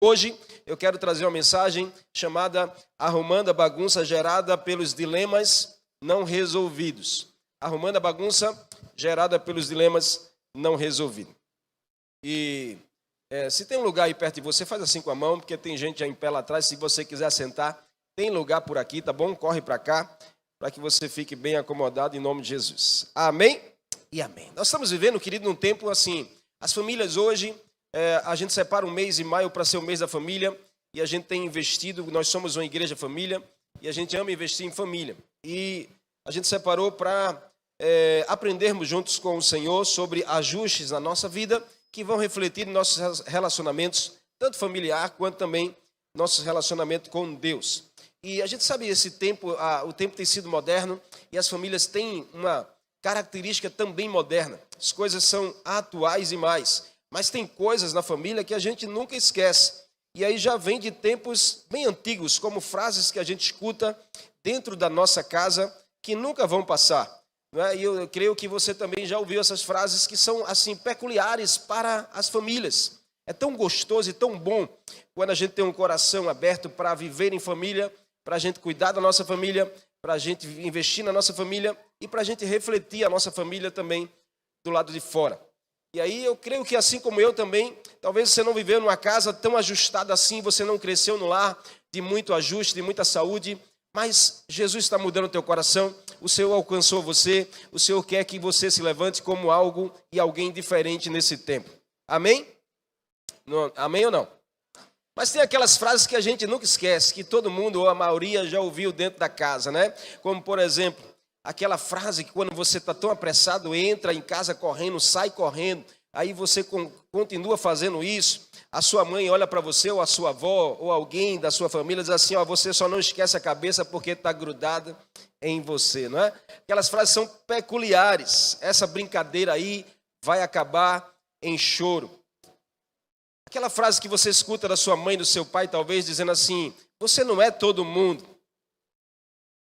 Hoje eu quero trazer uma mensagem chamada Arrumando a Bagunça Gerada pelos Dilemas Não Resolvidos. Arrumando a bagunça gerada pelos dilemas não resolvidos. E se tem um lugar aí perto de você, faz assim com a mão, porque tem gente aí em pé lá atrás. Se você quiser sentar, tem lugar por aqui, tá bom? Corre para cá, para que você fique bem acomodado em nome de Jesus. Amém? E amém. Nós estamos vivendo, querido, num tempo assim, as famílias hoje, a gente separa um mês de maio para ser o mês da família, e a gente tem investido, nós somos uma igreja família, e a gente ama investir em família. E a gente separou para aprendermos juntos com o Senhor sobre ajustes na nossa vida, que vão refletir em nossos relacionamentos, tanto familiar quanto também nosso relacionamento com Deus. E a gente sabe esse tempo, o tempo tem sido moderno e as famílias têm uma característica também moderna. As coisas são atuais e mais, mas tem coisas na família que a gente nunca esquece. E aí já vem de tempos bem antigos, como frases que a gente escuta dentro da nossa casa que nunca vão passar. E eu creio que você também já ouviu essas frases que são assim peculiares para as famílias. É tão gostoso e tão bom quando a gente tem um coração aberto para viver em família, para a gente cuidar da nossa família, para a gente investir na nossa família e para a gente refletir a nossa família também do lado de fora. E aí eu creio que assim como eu também, talvez você não viveu numa casa tão ajustada assim, você não cresceu no lar de muito ajuste, de muita saúde, mas Jesus está mudando o teu coração, o Senhor alcançou você, o Senhor quer que você se levante como algo e alguém diferente nesse tempo. Amém? Não, amém ou não? Mas tem aquelas frases que a gente nunca esquece, que todo mundo ou a maioria já ouviu dentro da casa, né? Como, por exemplo, aquela frase que quando você está tão apressado, entra em casa correndo, sai correndo, aí você continua fazendo isso, a sua mãe olha para você, ou a sua avó, ou alguém da sua família diz assim, ó, você só não esquece a cabeça porque está grudada em você, não é? Aquelas frases são peculiares, essa brincadeira aí vai acabar em choro. Aquela frase que você escuta da sua mãe, do seu pai, talvez, dizendo assim, você não é todo mundo.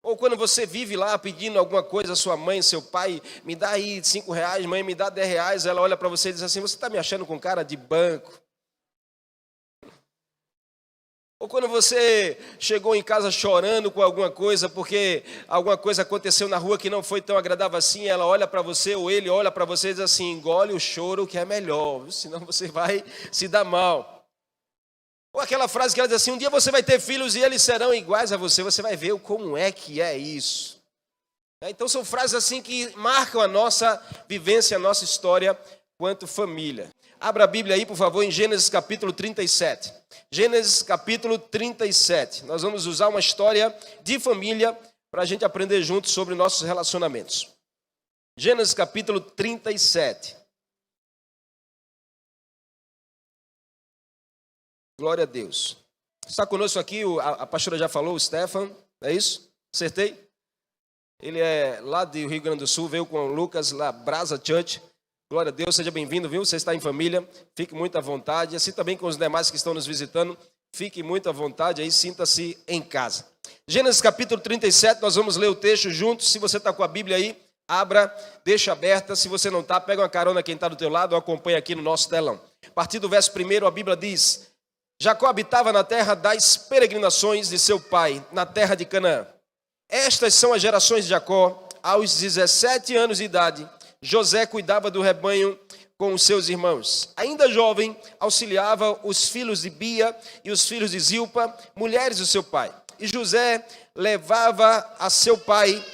Ou quando você vive lá pedindo alguma coisa à sua mãe, seu pai, me dá aí R$5, mãe, me dá R$10, ela olha para você e diz assim, você está me achando com cara de banco? Ou quando você chegou em casa chorando com alguma coisa, porque alguma coisa aconteceu na rua que não foi tão agradável assim, ela olha para você, ou ele olha para você e diz assim, engole o choro que é melhor, senão você vai se dar mal. Ou aquela frase que ela diz assim, um dia você vai ter filhos e eles serão iguais a você, você vai ver como é que é isso. Então são frases assim que marcam a nossa vivência, a nossa história quanto família. Abra a Bíblia aí, por favor, em Gênesis capítulo 37. Gênesis capítulo 37. Nós vamos usar uma história de família para a gente aprender juntos sobre nossos relacionamentos. Gênesis capítulo 37. Glória a Deus. Está conosco aqui, a pastora já falou, o Stefan, é isso? Acertei? Ele é lá do Rio Grande do Sul, veio com o Lucas, lá, Brasa Church. Glória a Deus, seja bem-vindo, viu? Você está em família, fique muito à vontade. Assim também com os demais que estão nos visitando, fique muito à vontade aí, sinta-se em casa. Gênesis capítulo 37, nós vamos ler o texto juntos. Se você está com a Bíblia aí, abra, deixa aberta. Se você não está, pega uma carona quem está do teu lado ou acompanha aqui no nosso telão. A partir do verso 1, a Bíblia diz, Jacó habitava na terra das peregrinações de seu pai, na terra de Canaã. Estas são as gerações de Jacó. Aos 17 anos de idade, José cuidava do rebanho com os seus irmãos. Ainda jovem, auxiliava os filhos de Bia e os filhos de Zilpa, mulheres do seu pai. E José levava a seu pai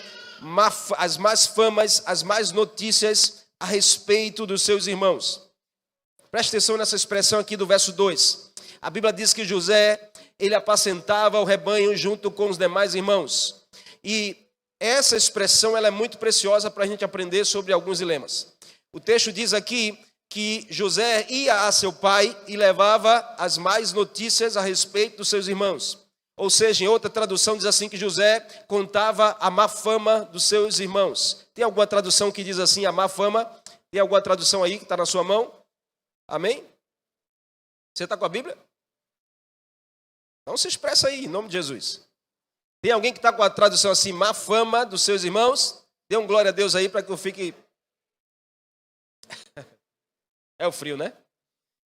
as más famas, as más notícias a respeito dos seus irmãos. Preste atenção nessa expressão aqui do verso 2. A Bíblia diz que José, ele apacentava o rebanho junto com os demais irmãos. E essa expressão ela é muito preciosa para a gente aprender sobre alguns dilemas. O texto diz aqui que José ia a seu pai e levava as más notícias a respeito dos seus irmãos. Ou seja, em outra tradução diz assim que José contava a má fama dos seus irmãos. Tem alguma tradução que diz assim, a má fama? Tem alguma tradução aí que está na sua mão? Amém? Você está com a Bíblia? Então se expressa aí, em nome de Jesus. Tem alguém que está com a tradução assim, má fama dos seus irmãos? Dê um glória a Deus aí para que eu fique... É o frio, né?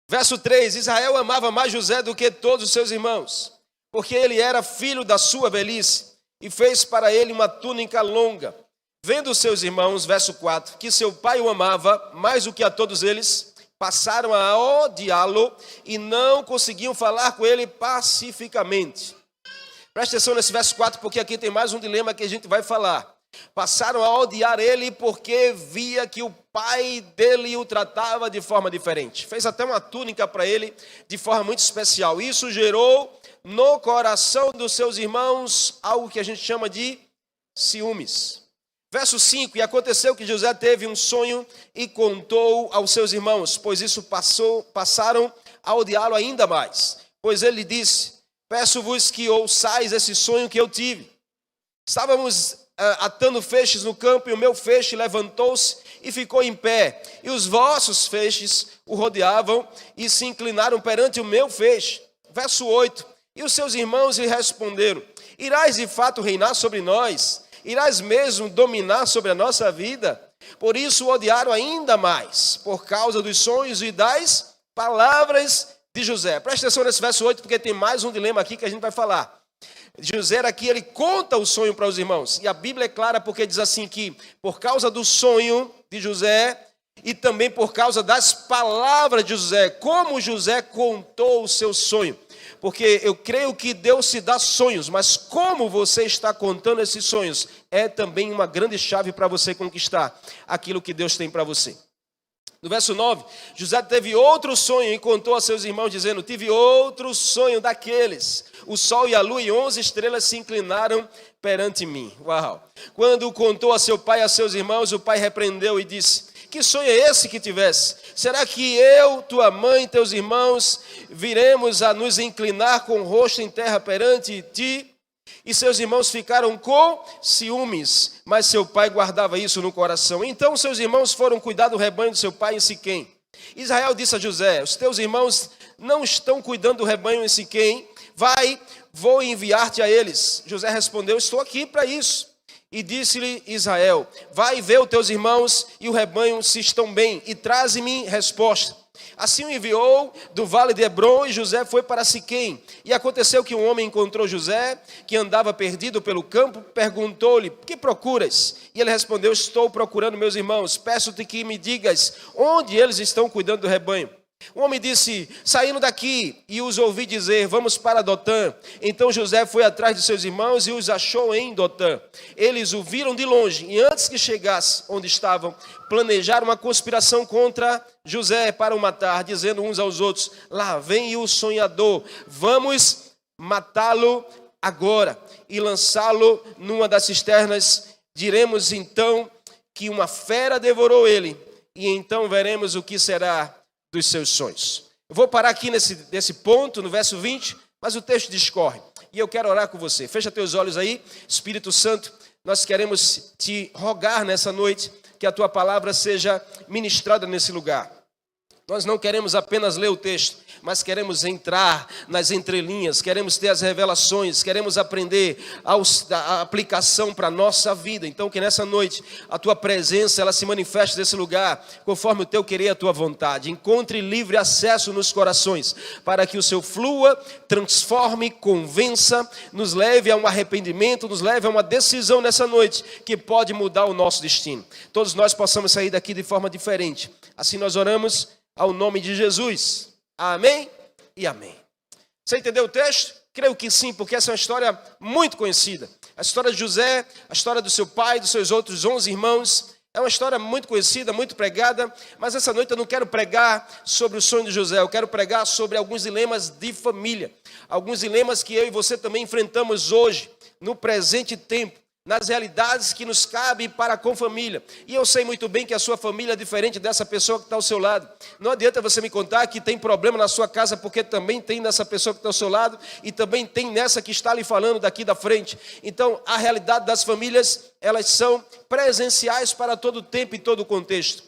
Verso 3, Israel amava mais José do que todos os seus irmãos, porque ele era filho da sua velhice, e fez para ele uma túnica longa. Vendo os seus irmãos, verso 4, que seu pai o amava mais do que a todos eles, passaram a odiá-lo e não conseguiam falar com ele pacificamente. Preste atenção nesse verso 4, porque aqui tem mais um dilema que a gente vai falar. Passaram a odiar ele porque via que o pai dele o tratava de forma diferente. Fez até uma túnica para ele de forma muito especial. Isso gerou no coração dos seus irmãos algo que a gente chama de ciúmes. Verso 5, e aconteceu que José teve um sonho e contou aos seus irmãos, pois isso passaram a odiá-lo ainda mais. Pois ele disse, peço-vos que ouçais esse sonho que eu tive. Estávamos atando feixes no campo, e o meu feixe levantou-se e ficou em pé, e os vossos feixes o rodeavam e se inclinaram perante o meu feixe. Verso 8, e os seus irmãos lhe responderam, irás de fato reinar sobre nós? Irás mesmo dominar sobre a nossa vida? Por isso o odiaram ainda mais, por causa dos sonhos e das palavras de José. Presta atenção nesse verso 8, porque tem mais um dilema aqui que a gente vai falar. José aqui, ele conta o sonho para os irmãos. E a Bíblia é clara porque diz assim que, por causa do sonho de José, e também por causa das palavras de José, como José contou o seu sonho. Porque eu creio que Deus se dá sonhos, mas como você está contando esses sonhos é também uma grande chave para você conquistar aquilo que Deus tem para você. No verso 9, José teve outro sonho e contou a seus irmãos, dizendo, tive outro sonho daqueles. O sol e a lua e 11 estrelas se inclinaram perante mim. Uau! Quando contou a seu pai e a seus irmãos, o pai repreendeu e disse, que sonho é esse que tivesse? Será que eu, tua mãe e teus irmãos viremos a nos inclinar com o rosto em terra perante ti? E seus irmãos ficaram com ciúmes, mas seu pai guardava isso no coração. Então seus irmãos foram cuidar do rebanho do seu pai em Siquém. Israel disse a José, os teus irmãos não estão cuidando do rebanho em Siquém? Vai, vou enviar-te a eles. José respondeu, estou aqui para isso. E disse-lhe Israel, vai ver os teus irmãos e o rebanho se estão bem, e traze-me resposta. Assim o enviou do vale de Hebrom, e José foi para Siquém. E aconteceu que um homem encontrou José, que andava perdido pelo campo, perguntou-lhe, que procuras? E ele respondeu, estou procurando meus irmãos, peço-te que me digas onde eles estão cuidando do rebanho. O homem disse, saíram daqui, e os ouvi dizer, vamos para Dotã. Então José foi atrás de seus irmãos e os achou em Dotã. Eles o viram de longe, e antes que chegasse onde estavam, planejaram uma conspiração contra José para o matar, dizendo uns aos outros, lá vem o sonhador, vamos matá-lo agora e lançá-lo numa das cisternas. Diremos então que uma fera devorou ele, e então veremos o que será dos seus sonhos. Eu vou parar aqui nesse ponto, no verso 20, mas o texto discorre. E eu quero orar com você. Fecha teus olhos aí. Espírito Santo, nós queremos te rogar nessa noite que a tua palavra seja ministrada nesse lugar. Nós não queremos apenas ler o texto, mas queremos entrar nas entrelinhas, queremos ter as revelações, queremos aprender a aplicação para a nossa vida. Então que nessa noite a tua presença ela se manifeste nesse lugar, conforme o teu querer e a tua vontade. Encontre livre acesso nos corações, para que o seu flua, transforme, convença, nos leve a um arrependimento, nos leve a uma decisão nessa noite, que pode mudar o nosso destino. Todos nós possamos sair daqui de forma diferente. Assim nós oramos ao nome de Jesus. Amém e amém. Você entendeu o texto? Creio que sim, porque essa é uma história muito conhecida. A história de José, a história do seu pai, dos seus outros 11 irmãos, é uma história muito conhecida, muito pregada, mas essa noite eu não quero pregar sobre o sonho de José, eu quero pregar sobre alguns dilemas de família, alguns dilemas que eu e você também enfrentamos hoje, no presente tempo, nas realidades que nos cabe para com família. E eu sei muito bem que a sua família é diferente dessa pessoa que está ao seu lado. Não adianta você me contar que tem problema na sua casa, porque também tem nessa pessoa que está ao seu lado e também tem nessa que está lhe falando daqui da frente. Então, a realidade das famílias, elas são presenciais para todo o tempo e todo o contexto.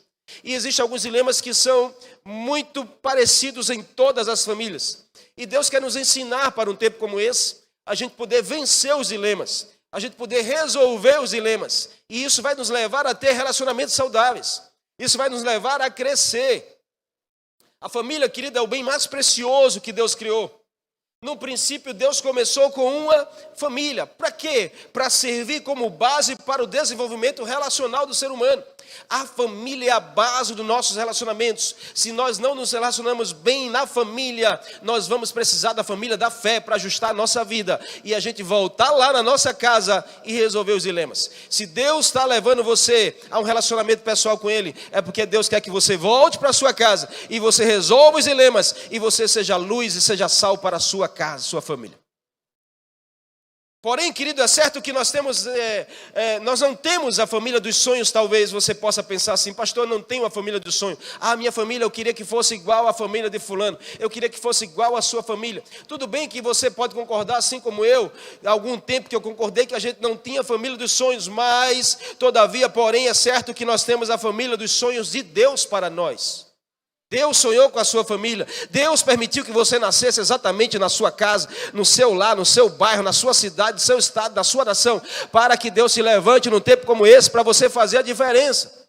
E existem alguns dilemas que são muito parecidos em todas as famílias. E Deus quer nos ensinar para um tempo como esse, a gente poder vencer os dilemas, a gente poder resolver os dilemas. E isso vai nos levar a ter relacionamentos saudáveis. Isso vai nos levar a crescer. A família, querida, é o bem mais precioso que Deus criou. No princípio, Deus começou com uma família. Para quê? Para servir como base para o desenvolvimento relacional do ser humano. A família é a base dos nossos relacionamentos. Se nós não nos relacionamos bem na família, nós vamos precisar da família da fé para ajustar a nossa vida. E a gente voltar lá na nossa casa e resolver os dilemas. Se Deus está levando você a um relacionamento pessoal com Ele, é porque Deus quer que você volte para a sua casa e você resolva os dilemas e você seja luz e seja sal para a sua casa, sua família. Porém, querido, é certo que nós não temos a família dos sonhos. Talvez você possa pensar assim: pastor, eu não tenho a família dos sonhos. Minha família, eu queria que fosse igual à família de fulano. Eu queria que fosse igual à sua família. Tudo bem que você pode concordar, assim como eu. Há algum tempo que eu concordei que a gente não tinha a família dos sonhos. Mas, todavia, porém, é certo que nós temos a família dos sonhos de Deus para nós. Deus sonhou com a sua família. Deus permitiu que você nascesse exatamente na sua casa, no seu lar, no seu bairro, na sua cidade, no seu estado, na sua nação, para que Deus se levante num tempo como esse para você fazer a diferença.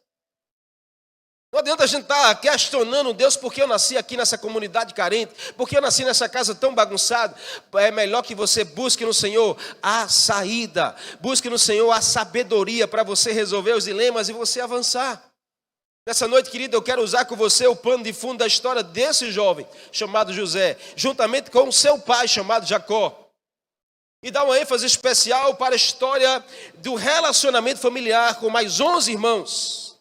Não adianta a gente estar questionando Deus: porque eu nasci aqui nessa comunidade carente, porque eu nasci nessa casa tão bagunçada. É melhor que você busque no Senhor a saída, busque no Senhor a sabedoria para você resolver os dilemas e você avançar. Nessa noite, querido, eu quero usar com você o pano de fundo da história desse jovem chamado José, juntamente com o seu pai chamado Jacó, e dar uma ênfase especial para a história do relacionamento familiar com mais 11 irmãos.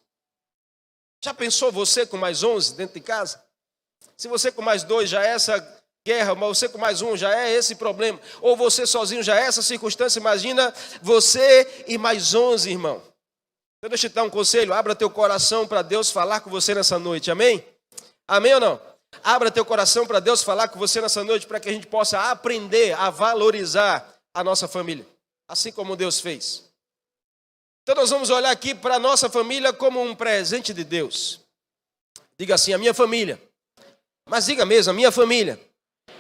Já pensou você com mais 11 dentro de casa? Se você com mais 2 já é essa guerra, mas você com mais 1 já é esse problema, ou você sozinho já é essa circunstância. Imagina você e mais 11 irmãos. Então deixa eu te dar um conselho: abra teu coração para Deus falar com você nessa noite, amém? Amém ou não? Abra teu coração para Deus falar com você nessa noite, para que a gente possa aprender a valorizar a nossa família, assim como Deus fez. Então nós vamos olhar aqui para a nossa família como um presente de Deus. Diga assim: a minha família. Mas diga mesmo: a minha família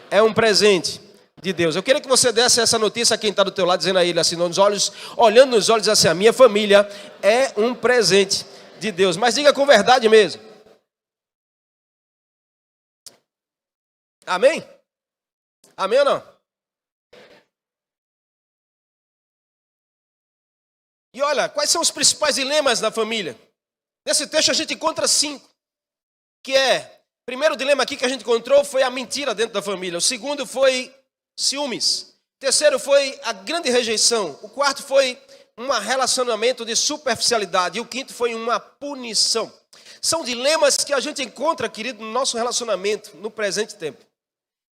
é um presente de Deus. Eu queria que você desse essa notícia a quem está do teu lado, dizendo a ele assim, nos olhos, olhando nos olhos assim: a minha família é um presente de Deus. Mas diga com verdade mesmo. Amém? Amém ou não? E olha, quais são os principais dilemas da família? Nesse texto a gente encontra 5, que é: o primeiro dilema aqui que a gente encontrou foi a mentira dentro da família. O segundo foi ciúmes. O terceiro foi a grande rejeição. O quarto foi um relacionamento de superficialidade. E o quinto foi uma punição. São dilemas que a gente encontra, querido, no nosso relacionamento, no presente tempo.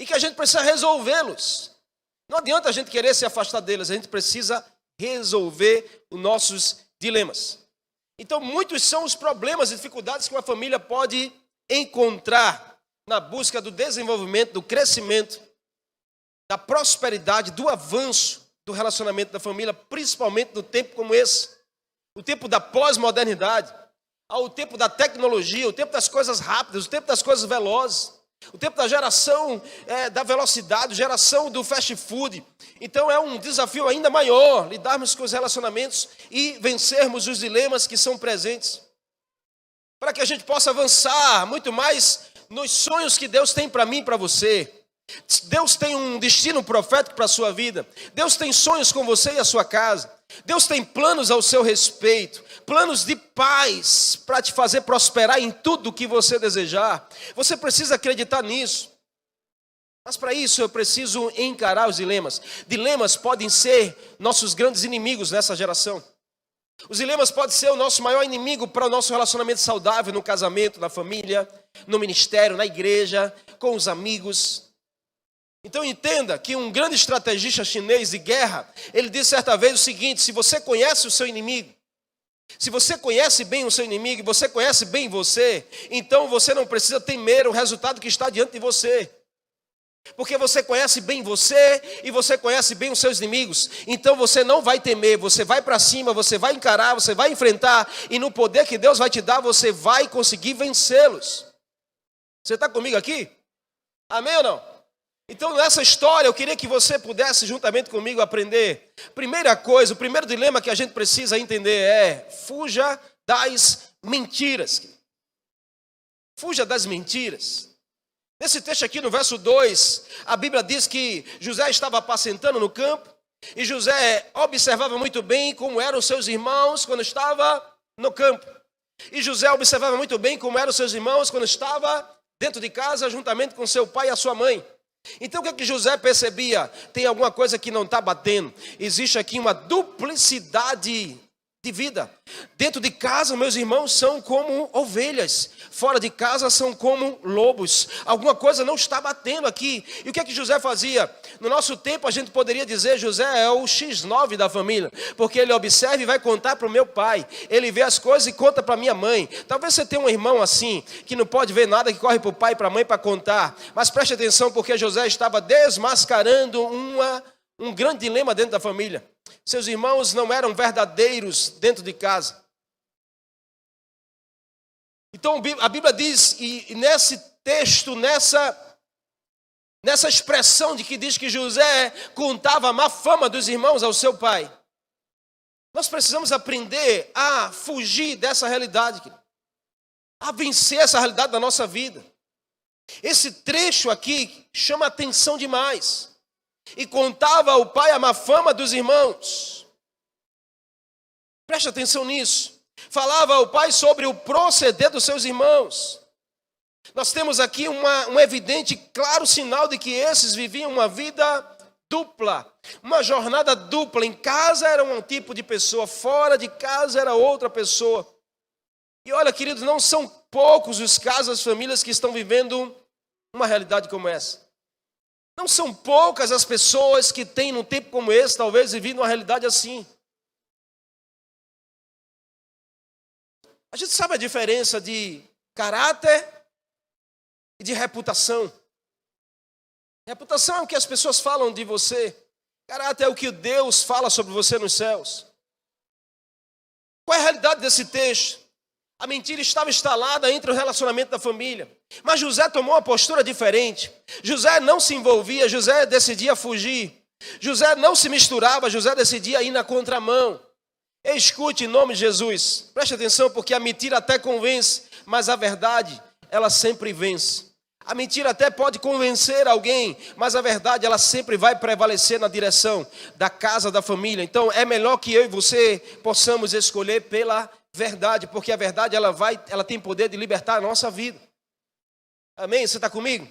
E que a gente precisa resolvê-los. Não adianta a gente querer se afastar deles. A gente precisa resolver os nossos dilemas. Então, muitos são os problemas e dificuldades que uma família pode encontrar na busca do desenvolvimento, do crescimento, da prosperidade, do avanço do relacionamento da família, principalmente no tempo como esse, o tempo da pós-modernidade, o tempo da tecnologia, o tempo das coisas rápidas, o tempo das coisas velozes, o tempo da geração da velocidade, geração do fast food. Então é um desafio ainda maior lidarmos com os relacionamentos e vencermos os dilemas que são presentes, para que a gente possa avançar muito mais nos sonhos que Deus tem para mim e para você. Deus tem um destino profético para a sua vida. Deus tem sonhos com você e a sua casa. Deus tem planos ao seu respeito, planos de paz para te fazer prosperar em tudo o que você desejar. Você precisa acreditar nisso. Mas para isso eu preciso encarar os dilemas. Dilemas podem ser nossos grandes inimigos nessa geração. Os dilemas podem ser o nosso maior inimigo para o nosso relacionamento saudável no casamento, na família, no ministério, na igreja, com os amigos. Então entenda que um grande estrategista chinês de guerra, ele disse certa vez o seguinte: se você conhece o seu inimigo, se você conhece bem o seu inimigo, você conhece bem você, então você não precisa temer o resultado que está diante de você. Porque você conhece bem você e você conhece bem os seus inimigos. Então você não vai temer, você vai para cima, você vai encarar, você vai enfrentar. E no poder que Deus vai te dar, você vai conseguir vencê-los. Você está comigo aqui? Amém ou não? Então nessa história eu queria que você pudesse juntamente comigo aprender. Primeira coisa, o primeiro dilema que a gente precisa entender é: fuja das mentiras. Fuja das mentiras. Nesse texto aqui, no verso 2, a Bíblia diz que José estava apacentando no campo, e José observava muito bem como eram os seus irmãos quando estava no campo. E José observava muito bem como eram os seus irmãos quando estava dentro de casa, juntamente com seu pai e a sua mãe. Então o que é que José percebia? Tem alguma coisa que não está batendo. Existe aqui uma duplicidade de vida. Dentro de casa, meus irmãos são como ovelhas. Fora de casa são como lobos. Alguma coisa não está batendo aqui. E o que é que José fazia? No nosso tempo a gente poderia dizer, José é o X9 da família, porque ele observa e vai contar para o meu pai. Ele vê as coisas e conta para minha mãe. Talvez você tenha um irmão assim, que não pode ver nada, que corre para o pai e para a mãe para contar. Mas preste atenção, porque José estava desmascarando um grande dilema dentro da família. Seus irmãos não eram verdadeiros dentro de casa. Então a Bíblia diz, e nesse texto, nessa expressão de que diz que José contava a má fama dos irmãos ao seu pai, nós precisamos aprender a fugir dessa realidade, a vencer essa realidade da nossa vida. Esse trecho aqui chama atenção demais. E contava ao pai a má fama dos irmãos. Preste atenção nisso. Falava ao pai sobre o proceder dos seus irmãos. Nós temos aqui um evidente, claro sinal de que esses viviam uma vida dupla. Uma jornada dupla. Em casa era um tipo de pessoa, fora de casa era outra pessoa. E olha, queridos, não são poucos os casos, as famílias que estão vivendo uma realidade como essa. Não são poucas as pessoas que têm, num tempo como esse, talvez, vivido uma realidade assim. A gente sabe a diferença de caráter e de reputação. Reputação é o que as pessoas falam de você. Caráter é o que Deus fala sobre você nos céus. Qual é a realidade desse texto? A mentira estava instalada entre o relacionamento da família. Mas José tomou uma postura diferente. José não se envolvia, José decidia fugir. José não se misturava, José decidia ir na contramão. Escute em nome de Jesus. Preste atenção, porque a mentira até convence, mas a verdade, ela sempre vence. A mentira até pode convencer alguém, mas a verdade, ela sempre vai prevalecer na direção da casa, da família. Então, é melhor que eu e você possamos escolher pela verdade, porque a verdade, ela tem poder de libertar a nossa vida. Amém? Você está comigo?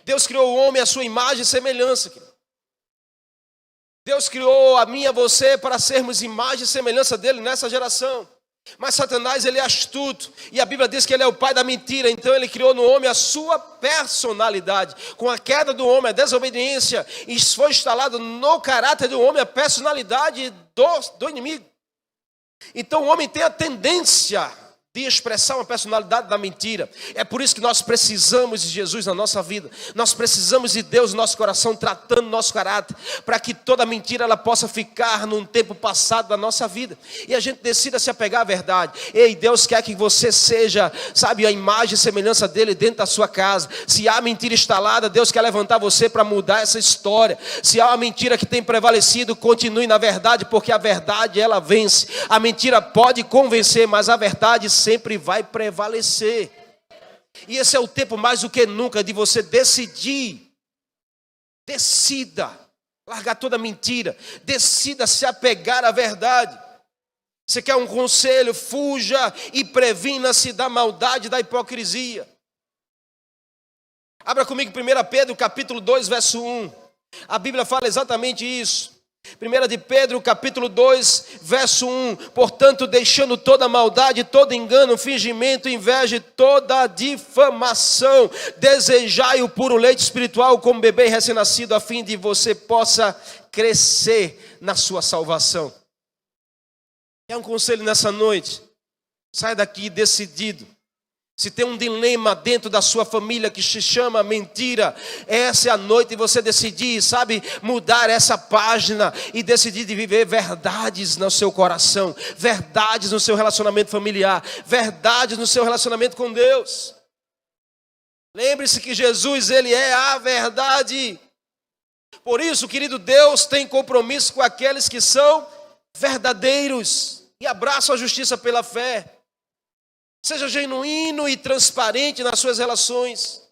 Deus criou o homem à sua imagem e semelhança. Deus criou a mim e a você para sermos imagem e semelhança dele nessa geração. Mas Satanás, ele é astuto. E a Bíblia diz que ele é o pai da mentira. Então ele criou no homem a sua personalidade. Com a queda do homem, a desobediência, e foi instalado no caráter do homem a personalidade do inimigo. Então o homem tem a tendência de expressar uma personalidade da mentira. É por isso que nós precisamos de Jesus na nossa vida. Nós precisamos de Deus no nosso coração, tratando nosso caráter, para que toda mentira ela possa ficar num tempo passado da nossa vida. E a gente decida se apegar à verdade. Ei, Deus quer que você seja, sabe, a imagem e semelhança dele dentro da sua casa. Se há mentira instalada, Deus quer levantar você para mudar essa história. Se há uma mentira que tem prevalecido, continue na verdade, porque a verdade ela vence. A mentira pode convencer, mas a verdade sempre vai prevalecer. E esse é o tempo mais do que nunca de você decidir. Decida largar toda mentira. Decida se apegar à verdade. Você quer um conselho? Fuja e previna-se da maldade e da hipocrisia. Abra comigo 1 Pedro capítulo 2, verso 1. A Bíblia fala exatamente isso. 1 de Pedro, capítulo 2, verso 1. Portanto, deixando toda maldade, todo engano, fingimento, inveja e toda difamação, desejai o puro leite espiritual como bebê recém-nascido, a fim de você possa crescer na sua salvação. É um conselho nessa noite. Sai daqui decidido. Se tem um dilema dentro da sua família que se chama mentira, essa é a noite de você decidir, sabe, mudar essa página e decidir de viver verdades no seu coração, verdades no seu relacionamento familiar, verdades no seu relacionamento com Deus. Lembre-se que Jesus, ele é a verdade. Por isso, querido, Deus tem compromisso com aqueles que são verdadeiros e abraçam a justiça pela fé. Seja genuíno e transparente nas suas relações.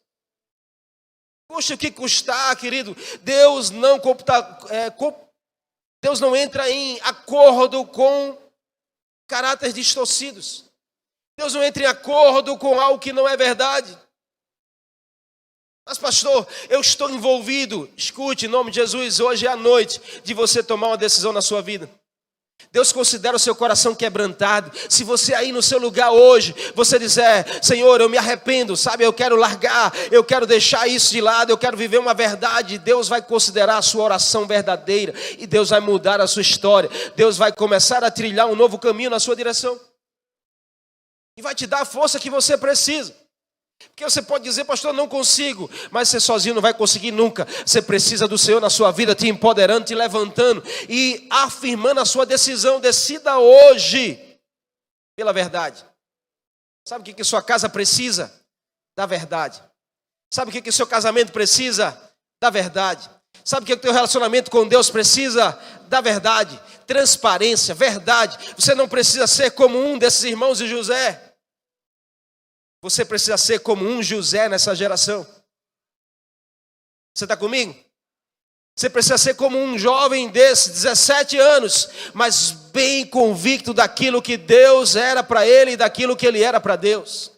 Custe o que custar, querido. Deus não Deus não entra em acordo com caráteres distorcidos. Deus não entra em acordo com algo que não é verdade. Mas pastor, eu estou envolvido. Escute, em nome de Jesus, hoje é a noite de você tomar uma decisão na sua vida. Deus considera o seu coração quebrantado. Se você aí no seu lugar hoje, você disser, Senhor, eu me arrependo, sabe, eu quero largar, eu quero deixar isso de lado, eu quero viver uma verdade. Deus vai considerar a sua oração verdadeira e Deus vai mudar a sua história. Deus vai começar a trilhar um novo caminho na sua direção e vai te dar a força que você precisa. Porque você pode dizer, pastor, não consigo, mas você sozinho não vai conseguir nunca. Você precisa do Senhor na sua vida, te empoderando, te levantando e afirmando a sua decisão. Decida hoje pela verdade. Sabe o que sua casa precisa? Da verdade. Sabe o que seu casamento precisa? Da verdade. Sabe o que o teu relacionamento com Deus precisa? Da verdade. Transparência, verdade. Você não precisa ser como um desses irmãos de José. Você precisa ser como um José nessa geração. Você está comigo? Você precisa ser como um jovem desse, 17 anos, mas bem convicto daquilo que Deus era para ele e daquilo que ele era para Deus.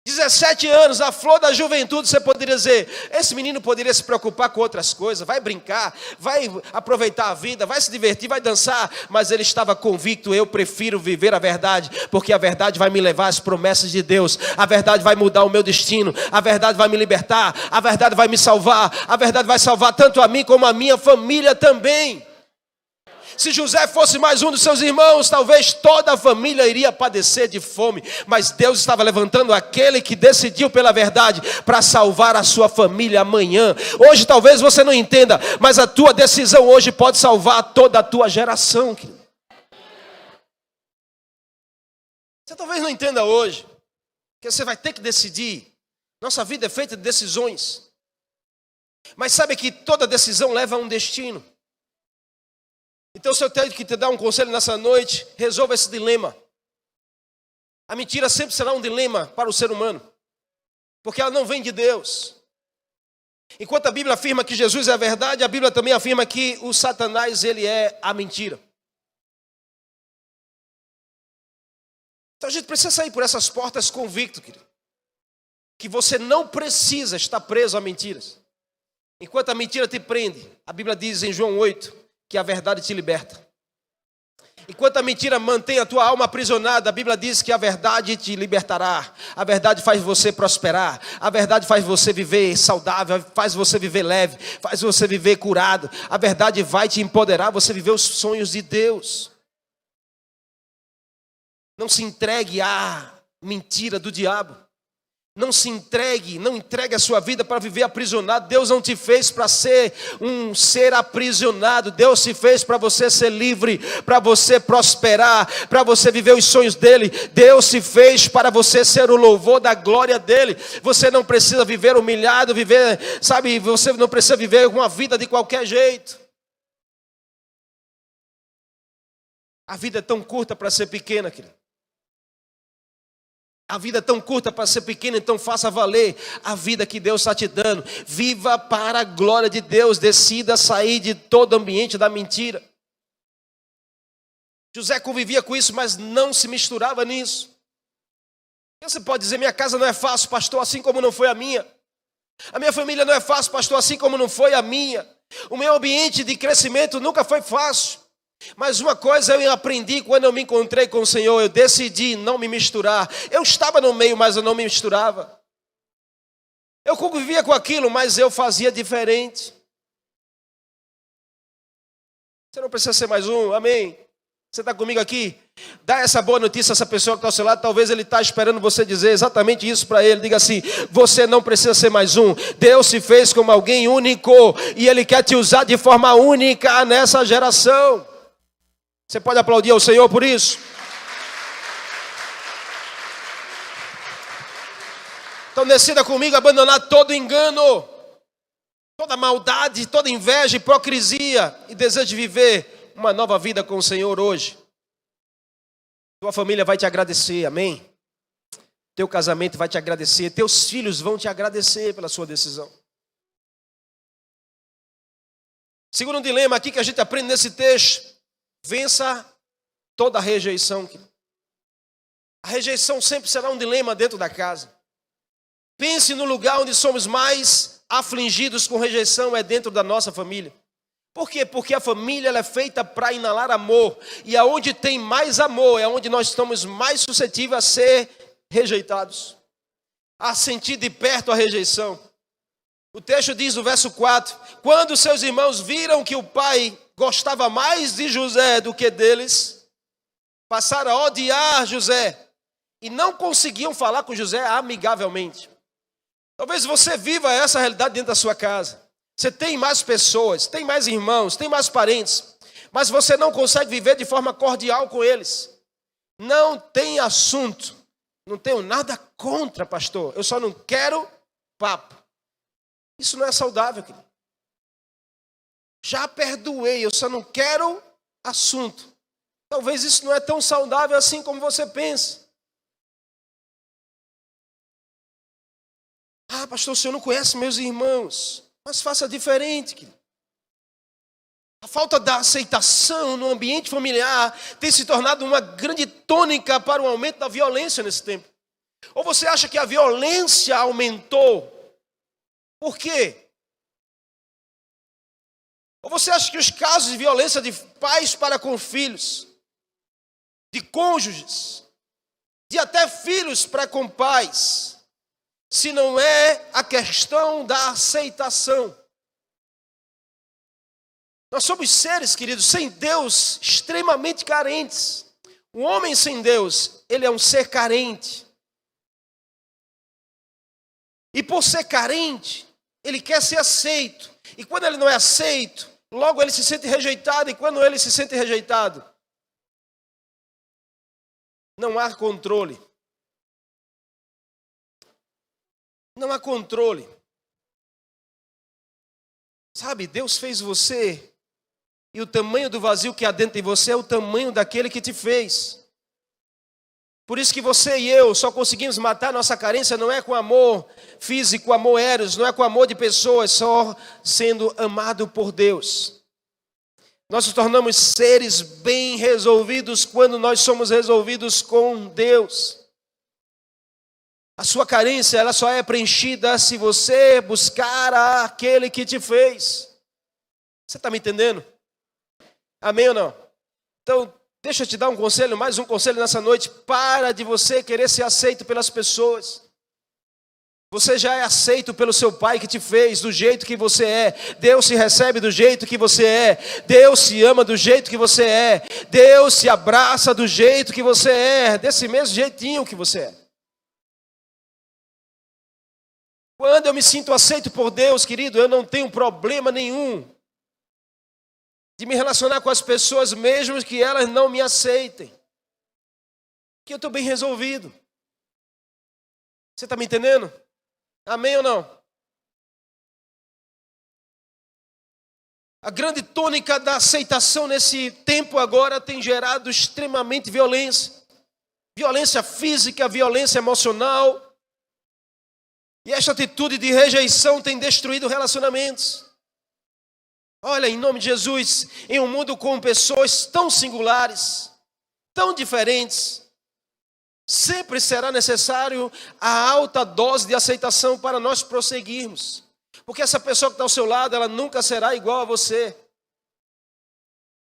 17 anos, a flor da juventude, você poderia dizer, esse menino poderia se preocupar com outras coisas, vai brincar, vai aproveitar a vida, vai se divertir, vai dançar, mas ele estava convicto, eu prefiro viver a verdade, porque a verdade vai me levar às promessas de Deus, a verdade vai mudar o meu destino, a verdade vai me libertar, a verdade vai me salvar, a verdade vai salvar tanto a mim como a minha família também. Se José fosse mais um dos seus irmãos, talvez toda a família iria padecer de fome. Mas Deus estava levantando aquele que decidiu pela verdade para salvar a sua família amanhã. Hoje talvez você não entenda, mas a tua decisão hoje pode salvar toda a tua geração. Você talvez não entenda hoje, que você vai ter que decidir. Nossa vida é feita de decisões. Mas sabe que toda decisão leva a um destino. Então, se eu tenho que te dar um conselho nessa noite, resolva esse dilema. A mentira sempre será um dilema para o ser humano, porque ela não vem de Deus. Enquanto a Bíblia afirma que Jesus é a verdade, a Bíblia também afirma que o Satanás, ele é a mentira. Então a gente precisa sair por essas portas convicto, querido, que você não precisa estar preso a mentiras. Enquanto a mentira te prende, a Bíblia diz em João 8, que a verdade te liberta. Enquanto a mentira mantém a tua alma aprisionada, a Bíblia diz que a verdade te libertará. A verdade faz você prosperar. A verdade faz você viver saudável, faz você viver leve, faz você viver curado. A verdade vai te empoderar, você viver os sonhos de Deus. Não se entregue à mentira do diabo. Não se entregue, não entregue a sua vida para viver aprisionado. Deus não te fez para ser um ser aprisionado. Deus te fez para você ser livre, para você prosperar, para você viver os sonhos dele. Deus te fez para você ser o louvor da glória dele. Você não precisa viver humilhado, você não precisa viver uma vida de qualquer jeito. A vida é tão curta para ser pequena, querido. A vida é tão curta para ser pequena, então faça valer a vida que Deus está te dando. Viva para a glória de Deus, decida sair de todo ambiente da mentira. José convivia com isso, mas não se misturava nisso. Você pode dizer, minha casa não é fácil, pastor, assim como não foi a minha. A minha família não é fácil, pastor, assim como não foi a minha. O meu ambiente de crescimento nunca foi fácil. Mas uma coisa eu aprendi quando eu me encontrei com o Senhor, eu decidi não me misturar. Eu estava no meio, mas eu não me misturava. Eu convivia com aquilo, mas eu fazia diferente. Você não precisa ser mais um, amém? Você está comigo aqui? Dá essa boa notícia a essa pessoa que está ao seu lado. Talvez ele está esperando você dizer exatamente isso para ele. Diga assim, você não precisa ser mais um. Deus se fez como alguém único e Ele quer te usar de forma única nessa geração. Você pode aplaudir ao Senhor por isso? Então decida comigo abandonar todo engano, toda maldade, toda inveja, hipocrisia e desejo de viver uma nova vida com o Senhor hoje. Tua família vai te agradecer, amém? Teu casamento vai te agradecer, teus filhos vão te agradecer pela sua decisão. Segundo dilema aqui que a gente aprende nesse texto: vença toda a rejeição. A rejeição sempre será um dilema dentro da casa. Pense no lugar onde somos mais afligidos com rejeição, é dentro da nossa família. Por quê? Porque a família ela é feita para inalar amor. E aonde tem mais amor é onde nós estamos mais suscetíveis a ser rejeitados, a sentir de perto a rejeição. O texto diz no verso 4: quando seus irmãos viram que o pai gostava mais de José do que deles, passaram a odiar José e não conseguiam falar com José amigavelmente. Talvez você viva essa realidade dentro da sua casa. Você tem mais pessoas, tem mais irmãos, tem mais parentes, mas você não consegue viver de forma cordial com eles. Não tem assunto. Não tenho nada contra, pastor. Eu só não quero papo. Isso não é saudável, querido. Já perdoei, eu só não quero assunto. Talvez isso não é tão saudável assim como você pensa. Ah, pastor, o senhor não conhece meus irmãos. Mas faça diferente, querido. A falta da aceitação no ambiente familiar tem se tornado uma grande tônica para o aumento da violência nesse tempo. Ou você acha que a violência aumentou? Por quê? Ou você acha que os casos de violência de pais para com filhos, de cônjuges, de até filhos para com pais, se não é a questão da aceitação? Nós somos seres, queridos, sem Deus, extremamente carentes. Um homem sem Deus, ele é um ser carente. E por ser carente, ele quer ser aceito. E quando ele não é aceito, logo ele se sente rejeitado. E quando ele se sente rejeitado, não há controle. Não há controle. Sabe, Deus fez você, e o tamanho do vazio que há dentro de você é o tamanho daquele que te fez. Por isso que você e eu só conseguimos matar nossa carência, não é com amor físico, amor eros, não é com amor de pessoas, só sendo amado por Deus. Nós nos tornamos seres bem resolvidos quando nós somos resolvidos com Deus. A sua carência, ela só é preenchida se você buscar aquele que te fez. Você está me entendendo? Amém ou não? Então, deixa eu te dar um conselho, mais um conselho nessa noite. Para de você querer ser aceito pelas pessoas. Você já é aceito pelo seu pai que te fez, do jeito que você é. Deus se recebe do jeito que você é. Deus se ama do jeito que você é. Deus se abraça do jeito que você é. Desse mesmo jeitinho que você é. Quando eu me sinto aceito por Deus, querido, eu não tenho problema nenhum de me relacionar com as pessoas, mesmo que elas não me aceitem. Que eu estou bem resolvido. Você está me entendendo? Amém ou não? A grande tônica da aceitação nesse tempo agora tem gerado extremamente violência. Violência física, violência emocional. E esta atitude de rejeição tem destruído relacionamentos. Olha, em nome de Jesus, em um mundo com pessoas tão singulares, tão diferentes, sempre será necessário a alta dose de aceitação para nós prosseguirmos. Porque essa pessoa que está ao seu lado, ela nunca será igual a você.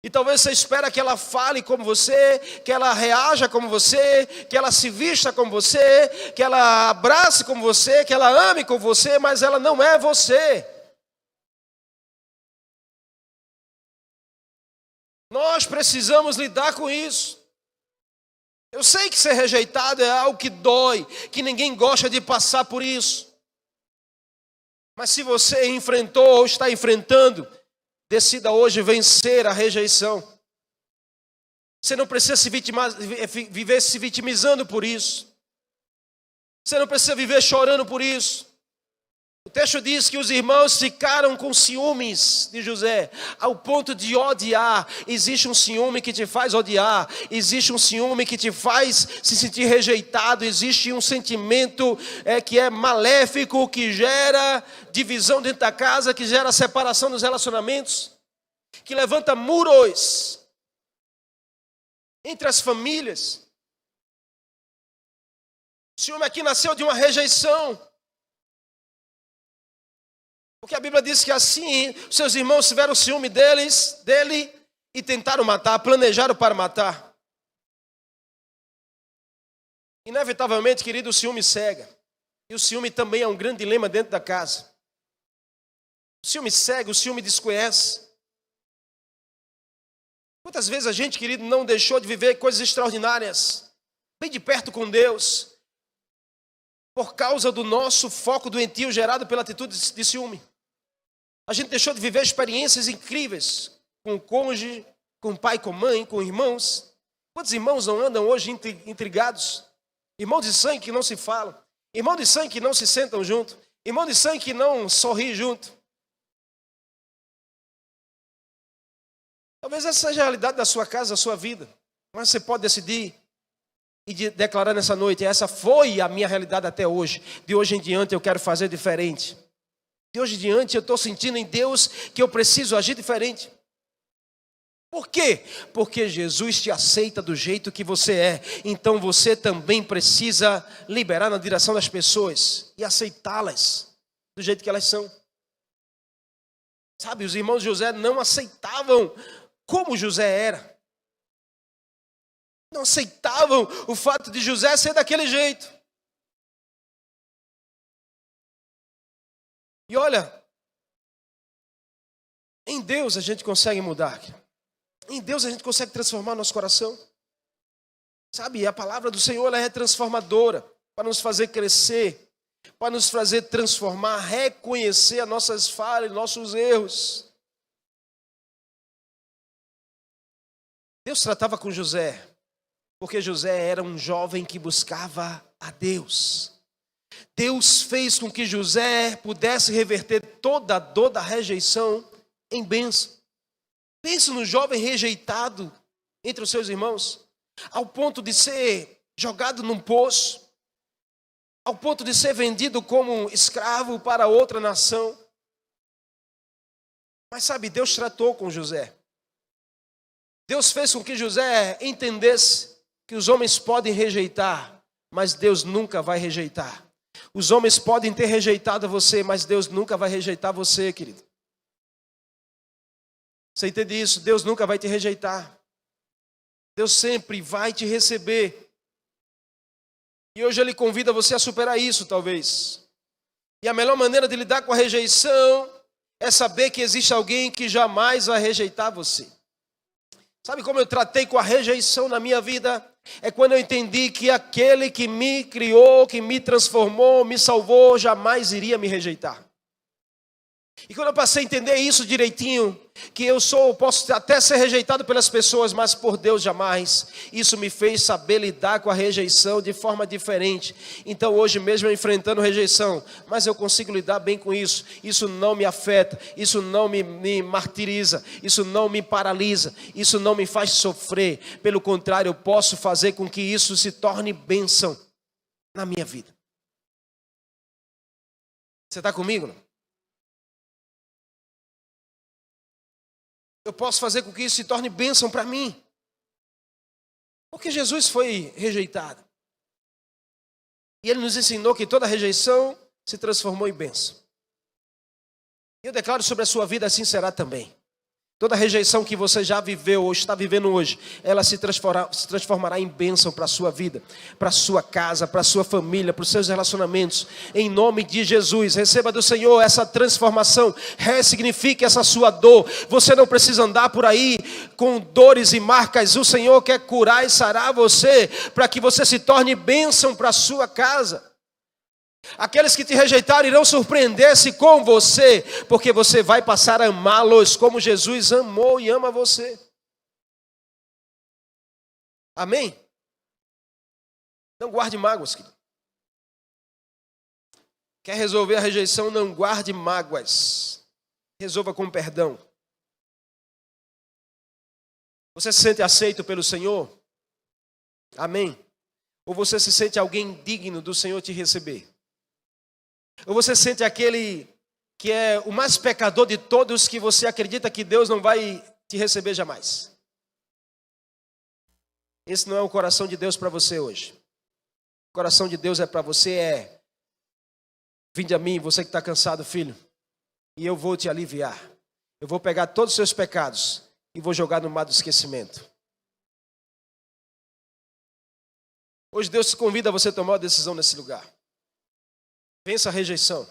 E talvez você espera que ela fale como você, que ela reaja como você, que ela se vista como você, que ela abrace como você, que ela ame como você, mas ela não é você. Nós precisamos lidar com isso. Eu sei que ser rejeitado é algo que dói, que ninguém gosta de passar por isso. Mas se você enfrentou ou está enfrentando, decida hoje vencer a rejeição. Você não precisa viver se vitimizando por isso. Você não precisa viver chorando por isso. O texto diz que os irmãos ficaram com ciúmes de José, ao ponto de odiar. Existe um ciúme que te faz odiar, existe um ciúme que te faz se sentir rejeitado, existe um sentimento que é maléfico, que gera divisão dentro da casa, que gera separação nos relacionamentos. que levanta muros entre as famílias. O ciúme aqui nasceu de uma rejeição. Porque a Bíblia diz que assim, seus irmãos tiveram ciúme dele e tentaram matar, planejaram para matar. Inevitavelmente, querido, o ciúme cega. E o ciúme também é um grande dilema dentro da casa. O ciúme cega, o ciúme desconhece. Quantas vezes a gente, querido, não deixou de viver coisas extraordinárias, bem de perto com Deus, por causa do nosso foco doentio gerado pela atitude de ciúme. A gente deixou de viver experiências incríveis com o cônjuge, com o pai, com a mãe, com irmãos. Quantos irmãos não andam hoje intrigados? Irmãos de sangue que não se falam. Irmãos de sangue que não se sentam junto. Irmãos de sangue que não sorriem junto. Talvez essa seja a realidade da sua casa, da sua vida. Mas você pode decidir e declarar nessa noite: essa foi a minha realidade até hoje. De hoje em diante eu quero fazer diferente. De hoje em diante eu estou sentindo em Deus que eu preciso agir diferente. Por quê? Porque Jesus te aceita do jeito que você é. Então você também precisa liberar na direção das pessoas e aceitá-las do jeito que elas são. Sabe, os irmãos de José não aceitavam como José era. Não aceitavam o fato de José ser daquele jeito. E olha, em Deus a gente consegue mudar. Em Deus a gente consegue transformar nosso coração. Sabe, a palavra do Senhor ela é transformadora para nos fazer crescer, para nos fazer transformar, reconhecer as nossas falhas, nossos erros. Deus tratava com José, porque José era um jovem que buscava a Deus. Deus fez com que José pudesse reverter toda a dor da rejeição em bênção. Pense no jovem rejeitado entre os seus irmãos, ao ponto de ser jogado num poço, ao ponto de ser vendido como escravo para outra nação. Mas sabe, Deus tratou com José. Deus fez com que José entendesse que os homens podem rejeitar, mas Deus nunca vai rejeitar. Os homens podem ter rejeitado você, mas Deus nunca vai rejeitar você, querido. Você entende isso? Deus nunca vai te rejeitar. Deus sempre vai te receber. E hoje Ele convida você a superar isso, talvez. E a melhor maneira de lidar com a rejeição é saber que existe alguém que jamais vai rejeitar você. Sabe como eu tratei com a rejeição na minha vida? É quando eu entendi que aquele que me criou, que me transformou, me salvou, jamais iria me rejeitar. E quando eu passei a entender isso direitinho, que posso até ser rejeitado pelas pessoas, mas por Deus jamais, isso me fez saber lidar com a rejeição de forma diferente. Então hoje mesmo eu enfrentando rejeição, mas eu consigo lidar bem com isso. Isso não me afeta, isso não me martiriza, isso não me paralisa, isso não me faz sofrer. Pelo contrário, eu posso fazer com que isso se torne bênção na minha vida. Você está comigo, não? Eu posso fazer com que isso se torne bênção para mim. Porque Jesus foi rejeitado. E Ele nos ensinou que toda rejeição se transformou em bênção. E eu declaro sobre a sua vida, assim será também. Toda rejeição que você já viveu ou está vivendo hoje, ela se transformará em bênção para a sua vida, para a sua casa, para a sua família, para os seus relacionamentos. Em nome de Jesus, receba do Senhor essa transformação, ressignifique essa sua dor. Você não precisa andar por aí com dores e marcas. O Senhor quer curar e sarar você, para que você se torne bênção para a sua casa. Aqueles que te rejeitaram irão surpreender-se com você, porque você vai passar a amá-los como Jesus amou e ama você. Amém? Não guarde mágoas, querido. Quer resolver a rejeição? Não guarde mágoas. Resolva com perdão. Você se sente aceito pelo Senhor? Amém? Ou você se sente alguém digno do Senhor te receber? Ou você sente aquele que é o mais pecador de todos, que você acredita que Deus não vai te receber jamais. Esse não é o coração de Deus para você hoje. O coração de Deus é para você vinde a mim, você que está cansado, filho, e eu vou te aliviar. Eu vou pegar todos os seus pecados e vou jogar no mar do esquecimento. Hoje Deus te convida a você tomar uma decisão nesse lugar. Vença a rejeição.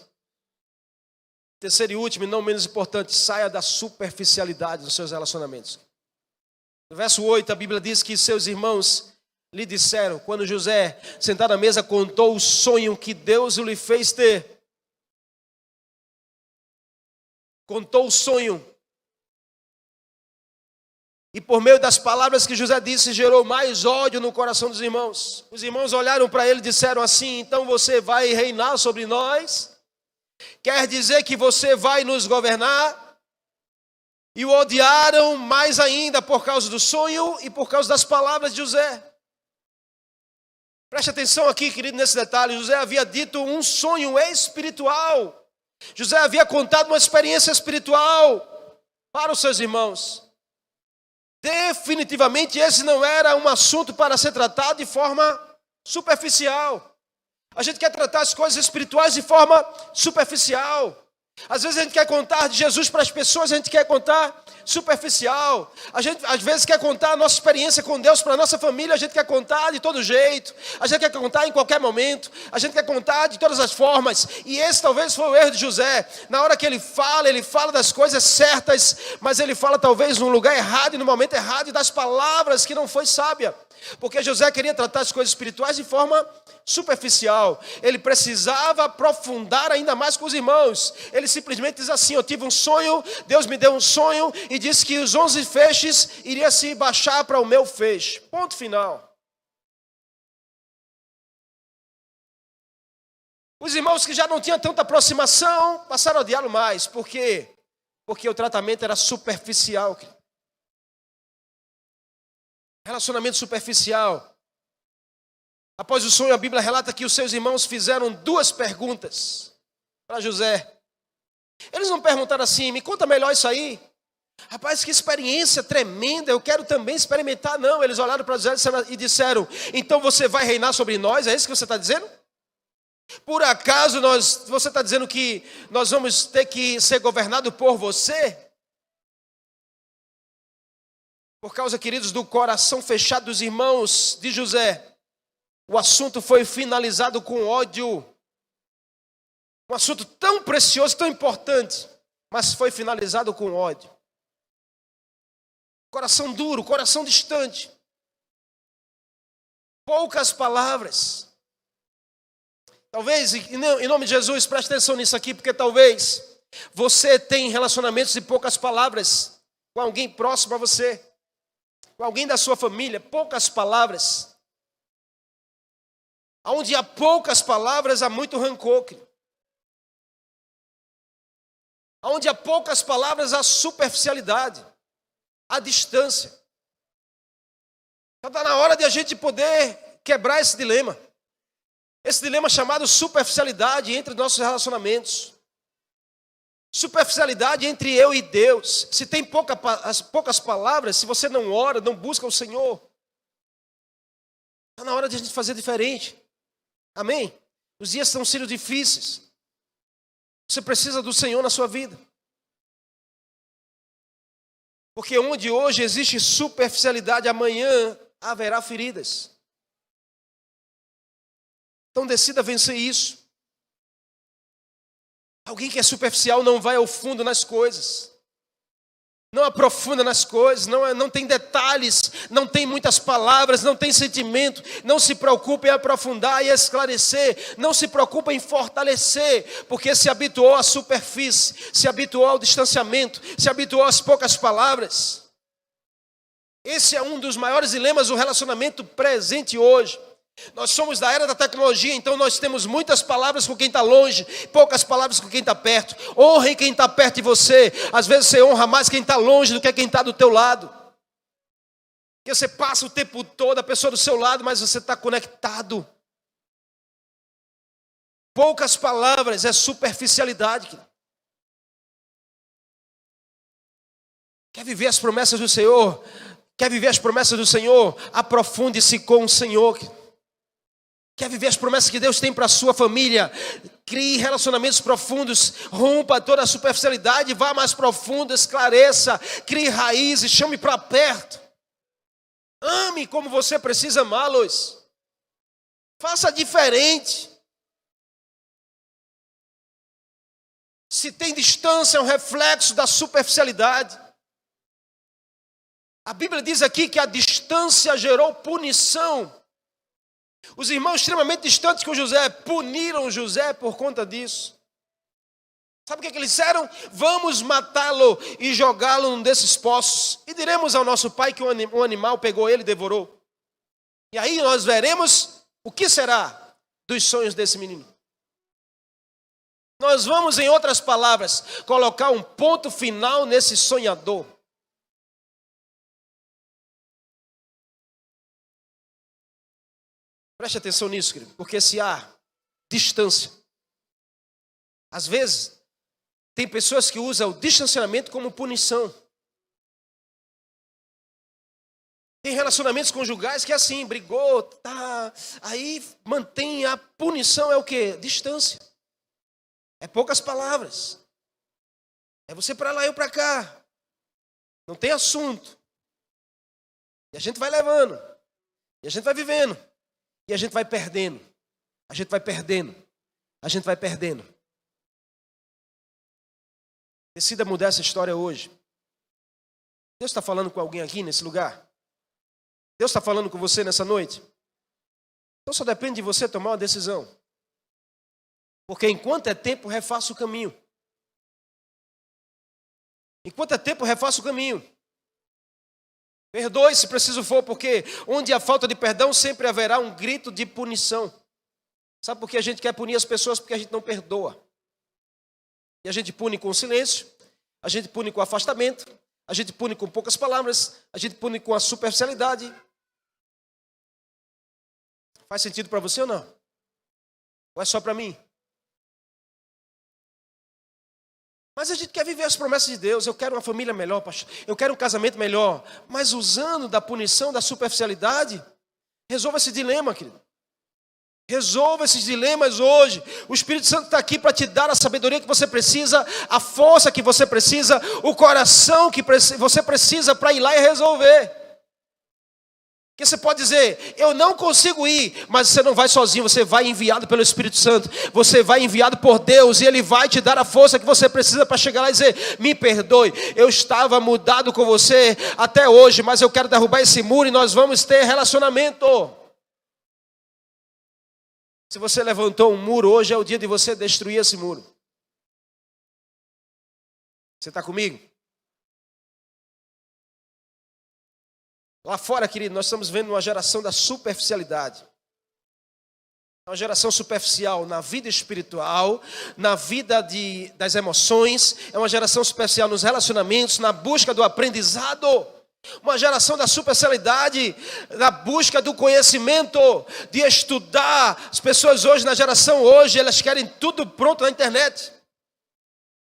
Terceiro e último, e não menos importante, saia da superficialidade dos seus relacionamentos. No verso 8, a Bíblia diz que seus irmãos lhe disseram, quando José, sentado à mesa, contou o sonho que Deus lhe fez ter. Contou o sonho. E por meio das palavras que José disse, gerou mais ódio no coração dos irmãos. Os irmãos olharam para ele e disseram assim: então você vai reinar sobre nós? Quer dizer que você vai nos governar? E o odiaram mais ainda por causa do sonho e por causa das palavras de José. Preste atenção aqui, querido, nesse detalhe. José havia dito um sonho espiritual. José havia contado uma experiência espiritual para os seus irmãos. Definitivamente esse não era um assunto para ser tratado de forma superficial. A gente quer tratar as coisas espirituais de forma superficial. Às vezes a gente quer contar de Jesus para as pessoas, a gente quer contar superficial. A gente às vezes quer contar a nossa experiência com Deus para a nossa família, a gente quer contar de todo jeito. A gente quer contar em qualquer momento, a gente quer contar de todas as formas. E esse talvez foi o erro de José. Na hora que ele fala das coisas certas, mas ele fala talvez num lugar errado e no momento errado, e das palavras que não foi sábia. Porque José queria tratar as coisas espirituais de forma superficial. Ele precisava aprofundar ainda mais com os irmãos. Ele simplesmente diz assim: eu tive um sonho, Deus me deu um sonho e disse que os 11 feixes iriam se baixar para o meu feixe. Ponto final. Os irmãos que já não tinham tanta aproximação passaram a odiá-lo mais. Por quê? Porque o tratamento era superficial. Relacionamento superficial. Após o sonho, a Bíblia relata que os seus irmãos fizeram 2 perguntas para José. Eles não perguntaram assim: me conta melhor isso aí. Rapaz, que experiência tremenda, eu quero também experimentar. Não, eles olharam para José e disseram: então você vai reinar sobre nós? É isso que você está dizendo? Por acaso você está dizendo que nós vamos ter que ser governado por você? Por causa, queridos, do coração fechado dos irmãos de José, o assunto foi finalizado com ódio. Um assunto tão precioso, tão importante, mas foi finalizado com ódio. Coração duro, coração distante. Poucas palavras. Talvez, em nome de Jesus, preste atenção nisso aqui, porque talvez você tenha relacionamentos de poucas palavras com alguém próximo a você. Com alguém da sua família, poucas palavras. Onde há poucas palavras, há muito rancor. Onde há poucas palavras, há superficialidade, há distância. Então está na hora de a gente poder quebrar esse dilema. Esse dilema chamado superficialidade entre nossos relacionamentos. Superficialidade entre eu e Deus. Se tem poucas palavras, se você não ora, não busca o Senhor, está na hora de a gente fazer diferente. Amém? Os dias estão sendo difíceis. Você precisa do Senhor na sua vida. Porque onde hoje existe superficialidade, amanhã haverá feridas. Então decida vencer isso. Alguém que é superficial não vai ao fundo nas coisas. Não aprofunda nas coisas, não tem detalhes, não tem muitas palavras, não tem sentimento, não se preocupa em aprofundar e esclarecer, não se preocupa em fortalecer, porque se habituou à superfície, se habituou ao distanciamento, se habituou às poucas palavras. Esse é um dos maiores dilemas do relacionamento presente hoje. Nós somos da era da tecnologia, então nós temos muitas palavras com quem está longe, poucas palavras com quem está perto. Honre quem está perto de você. Às vezes você honra mais quem está longe do que quem está do teu lado. Porque você passa o tempo todo a pessoa do seu lado, mas você está conectado. Poucas palavras é superficialidade. Quer viver as promessas do Senhor? Quer viver as promessas do Senhor? Aprofunde-se com o Senhor. Quer viver as promessas que Deus tem para a sua família? Crie relacionamentos profundos, rompa toda a superficialidade, vá mais profundo, esclareça, crie raízes, chame para perto. Ame como você precisa amá-los. Faça diferente. Se tem distância, é um reflexo da superficialidade. A Bíblia diz aqui que a distância gerou punição. Os irmãos extremamente distantes com José puniram José por conta disso. Sabe o que eles disseram? Vamos matá-lo e jogá-lo num desses poços. E diremos ao nosso pai que um animal pegou ele e devorou. E aí nós veremos o que será dos sonhos desse menino. Nós vamos, em outras palavras, colocar um ponto final nesse sonhador. Preste atenção nisso, querido, porque se há distância, às vezes, tem pessoas que usam o distanciamento como punição. Tem relacionamentos conjugais que é assim, brigou, tá, aí mantém a punição, é o quê? Distância. É poucas palavras. É você para lá e eu para cá. Não tem assunto. E a gente vai levando. E a gente vai vivendo. E a gente vai perdendo. A gente vai perdendo. A gente vai perdendo. Decida mudar essa história hoje. Deus está falando com alguém aqui nesse lugar? Deus está falando com você nessa noite? Então só depende de você tomar uma decisão. Porque enquanto é tempo, refaça o caminho. Enquanto é tempo, refaça o caminho. Perdoe se preciso for, porque onde há falta de perdão, sempre haverá um grito de punição. Sabe por que a gente quer punir as pessoas? Porque a gente não perdoa. E a gente pune com silêncio, a gente pune com afastamento, a gente pune com poucas palavras, a gente pune com a superficialidade. Faz sentido para você ou não? Ou é só para mim? Mas a gente quer viver as promessas de Deus. Eu quero uma família melhor, pastor. Eu quero um casamento melhor. Mas usando da punição, da superficialidade, resolva esse dilema, querido. Resolva esses dilemas hoje. O Espírito Santo está aqui para te dar a sabedoria que você precisa, a força que você precisa, o coração que você precisa para ir lá e resolver. Porque você pode dizer, eu não consigo ir, mas você não vai sozinho, você vai enviado pelo Espírito Santo, você vai enviado por Deus e Ele vai te dar a força que você precisa para chegar lá e dizer, me perdoe, eu estava mudado com você até hoje, mas eu quero derrubar esse muro e nós vamos ter relacionamento. Se você levantou um muro, hoje é o dia de você destruir esse muro. Você está comigo? Lá fora, querido, nós estamos vendo uma geração da superficialidade. Uma geração superficial na vida espiritual, na vida das emoções. É uma geração superficial nos relacionamentos, na busca do aprendizado. Uma geração da superficialidade, na busca do conhecimento, de estudar. As pessoas hoje, na geração hoje, elas querem tudo pronto na internet.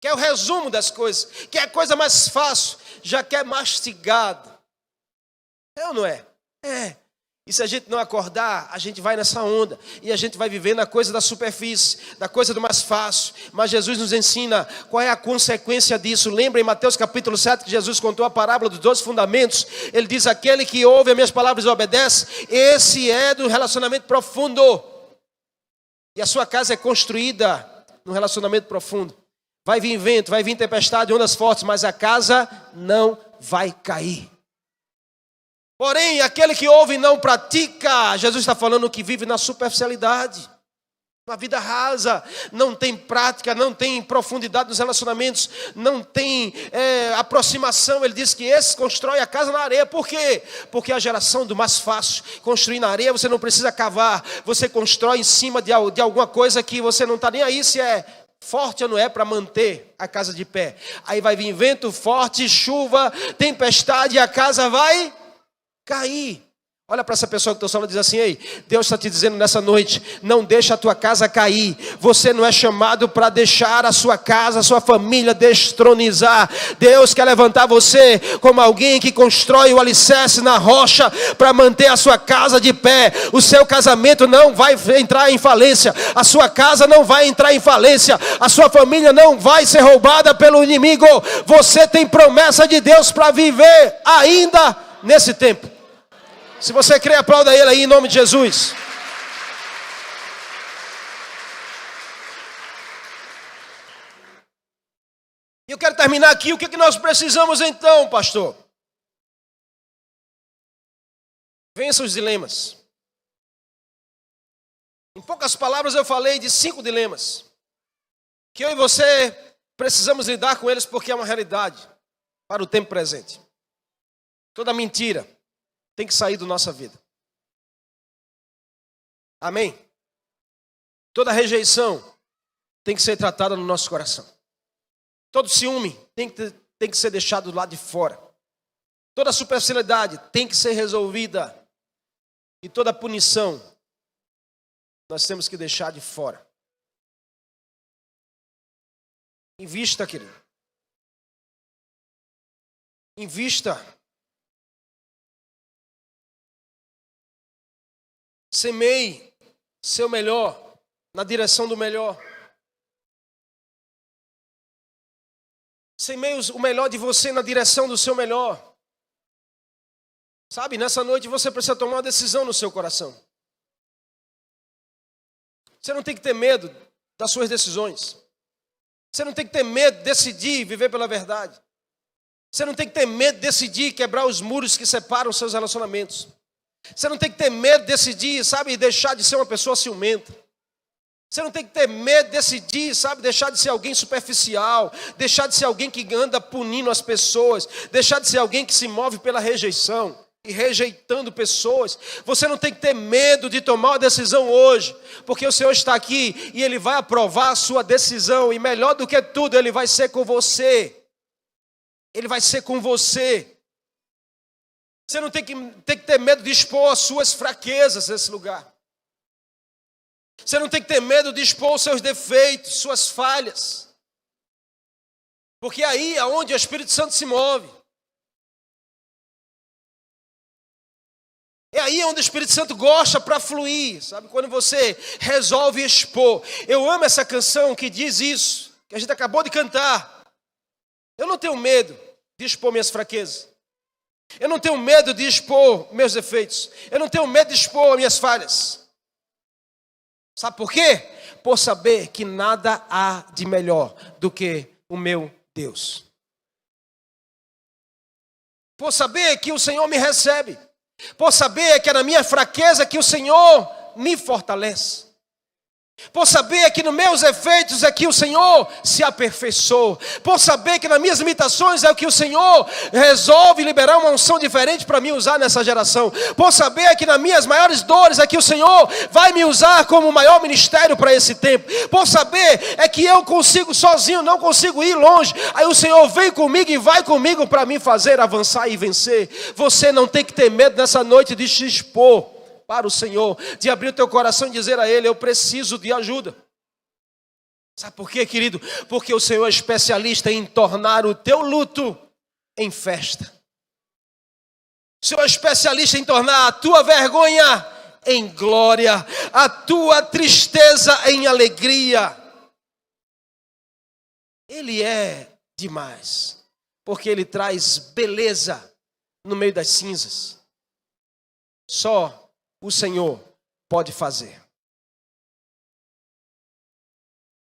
Quer o resumo das coisas, quer a coisa mais fácil, já quer mastigado. É ou não é? É. E se a gente não acordar, a gente vai nessa onda. E a gente vai viver na coisa da superfície, da coisa do mais fácil. Mas Jesus nos ensina qual é a consequência disso. Lembra em Mateus capítulo 7 que Jesus contou a parábola dos 12 fundamentos. Ele diz, aquele que ouve as minhas palavras e obedece, esse é do relacionamento profundo. E a sua casa é construída num relacionamento profundo. Vai vir vento, vai vir tempestade, ondas fortes, mas a casa não vai cair. Porém, aquele que ouve e não pratica, Jesus está falando que vive na superficialidade, na vida rasa, não tem prática, não tem profundidade nos relacionamentos, não tem aproximação. Ele diz que esse constrói a casa na areia. Por quê? Porque a geração do mais fácil. Construir na areia, você não precisa cavar, você constrói em cima de alguma coisa que você não está nem aí se é forte ou não é para manter a casa de pé. Aí vai vir vento forte, chuva, tempestade e a casa vai cair. Olha para essa pessoa que está falando e diz assim: ei, Deus está te dizendo nessa noite, não deixa a tua casa cair. Você não é chamado para deixar a sua casa, a sua família destronizar. Deus quer levantar você como alguém que constrói o alicerce na rocha para manter a sua casa de pé. O seu casamento não vai entrar em falência, a sua casa não vai entrar em falência, a sua família não vai ser roubada pelo inimigo. Você tem promessa de Deus para viver ainda nesse tempo. Se você crê, aplauda ele aí em nome de Jesus. E eu quero terminar aqui. O que nós precisamos então, pastor? Vença os dilemas. Em poucas palavras eu falei de 5 dilemas. Que eu e você precisamos lidar com eles porque é uma realidade para o tempo presente. Toda mentira tem que sair da nossa vida. Amém? Toda rejeição tem que ser tratada no nosso coração. Todo ciúme tem que ser deixado do lado de fora. Toda superficialidade tem que ser resolvida. E toda punição nós temos que deixar de fora. Invista, querido. Invista. Semeie seu melhor na direção do melhor. Semeie o melhor de você na direção do seu melhor. Sabe, nessa noite você precisa tomar uma decisão no seu coração. Você não tem que ter medo das suas decisões. Você não tem que ter medo de decidir viver pela verdade. Você não tem que ter medo de decidir quebrar os muros que separam os seus relacionamentos. Você não tem que ter medo de decidir, sabe, deixar de ser uma pessoa ciumenta. Você não tem que ter medo de decidir, sabe, deixar de ser alguém superficial, deixar de ser alguém que anda punindo as pessoas, deixar de ser alguém que se move pela rejeição e rejeitando pessoas. Você não tem que ter medo de tomar uma decisão hoje, porque o Senhor está aqui e Ele vai aprovar a sua decisão, e melhor do que tudo, Ele vai ser com você. Ele vai ser com você. Você não tem que ter medo de expor as suas fraquezas nesse lugar. Você não tem que ter medo de expor os seus defeitos, suas falhas. Porque aí é onde o Espírito Santo se move. É aí onde o Espírito Santo gosta para fluir, sabe? Quando você resolve expor. Eu amo essa canção que diz isso, que a gente acabou de cantar. Eu não tenho medo de expor minhas fraquezas. Eu não tenho medo de expor meus defeitos. Eu não tenho medo de expor minhas falhas. Sabe por quê? Por saber que nada há de melhor do que o meu Deus. Por saber que o Senhor me recebe. Por saber que é na minha fraqueza que o Senhor me fortalece. Por saber que nos meus efeitos é que o Senhor se aperfeiçoa. Por saber que nas minhas limitações é o que o Senhor resolve liberar uma unção diferente para me usar nessa geração. Por saber que nas minhas maiores dores é que o Senhor vai me usar como o maior ministério para esse tempo. Por saber é que eu consigo sozinho, não consigo ir longe. Aí o Senhor vem comigo e vai comigo para me fazer avançar e vencer. Você não tem que ter medo nessa noite de se expor para o Senhor, de abrir o teu coração e dizer a Ele: eu preciso de ajuda. Sabe por quê, querido? Porque o Senhor é especialista em tornar o teu luto em festa. O Senhor é especialista em tornar a tua vergonha em glória, a tua tristeza em alegria. Ele é demais, porque Ele traz beleza no meio das cinzas. Só o Senhor pode fazer.